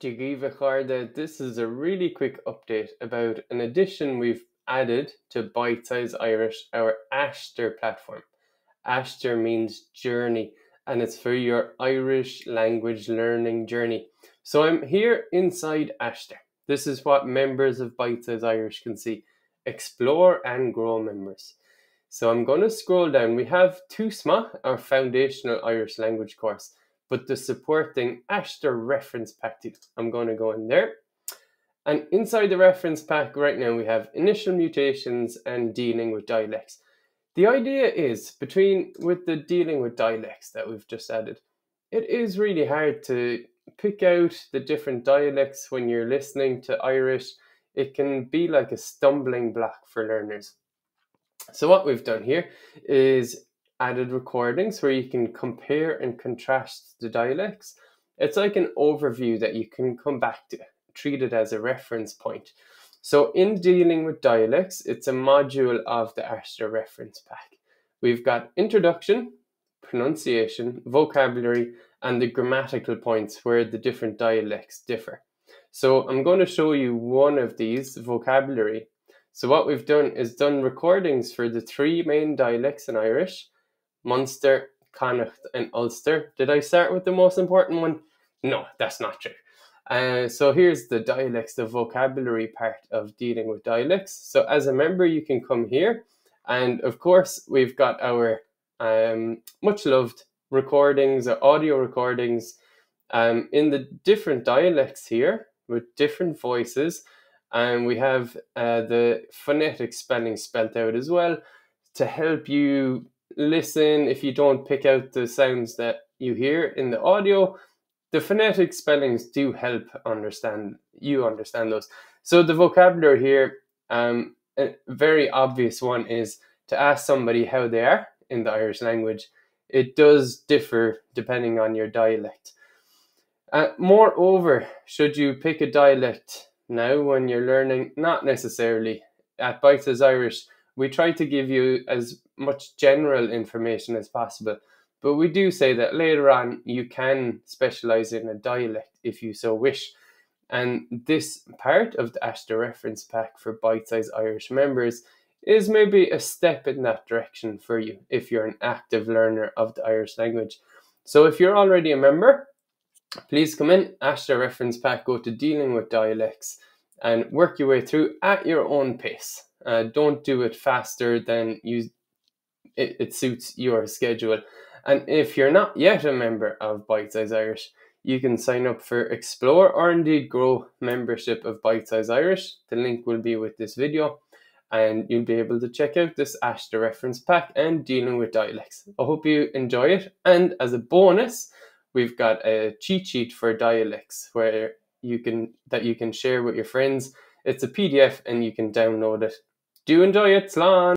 This is a really quick update about an addition we've added to Bitesize Irish, our Ashter platform. Ashter means journey, and it's for your Irish language learning journey. So I'm here inside Ashter. This is what members of Bitesize Irish can see. Explore and grow members. So I'm going to scroll down. We have TUSMA, our foundational Irish language course, but the supporting Ashter reference pack too. I'm going to go in there. And inside the reference pack right now, we have initial mutations and dealing with dialects. The idea is with the dealing with dialects that we've just added, it is really hard to pick out the different dialects when you're listening to Irish. It can be like a stumbling block for learners. So what we've done here is added recordings where you can compare and contrast the dialects. It's like an overview that you can come back to, treat it as a reference point. So in dealing with dialects, it's a module of the Ashter reference pack. We've got introduction, pronunciation, vocabulary, and the grammatical points where the different dialects differ. So I'm going to show you one of these, vocabulary. So what we've done is done recordings for the three main dialects in Irish: Munster, Connacht, and Ulster. Did I start with the most important one? No, that's not true. So here's the dialects, the vocabulary part of dealing with dialects. So as a member, you can come here. And of course, we've got our much loved recordings, or audio recordings in the different dialects here with different voices. And we have the phonetic spelling spelled out as well to help you listen. If you don't pick out the sounds that you hear in the audio, the phonetic spellings do help understand those. So the vocabulary here, a very obvious one is to ask somebody how they are in the Irish language. It does differ depending on your dialect. Moreover, should you pick a dialect now when you're learning? Not necessarily. At Bitesize Irish, we try to give you as much general information as possible, but we do say that later on you can specialize in a dialect if you so wish. And this part of the Ashter reference pack for Bitesize Irish members is maybe a step in that direction for you if you're an active learner of the Irish language. So if you're already a member, please come in, Ashter reference pack, go to dealing with dialects and work your way through at your own pace. Don't do it faster than it suits your schedule. And if you're not yet a member of Bitesize Irish, you can sign up for Explore or indeed Grow membership of Bitesize Irish. The link will be with this video, and you'll be able to check out this Ashter reference pack and dealing with dialects. I hope you enjoy it. And as a bonus, we've got a cheat sheet for dialects where you can share with your friends. It's a PDF and you can download it. Do enjoy it. Slán!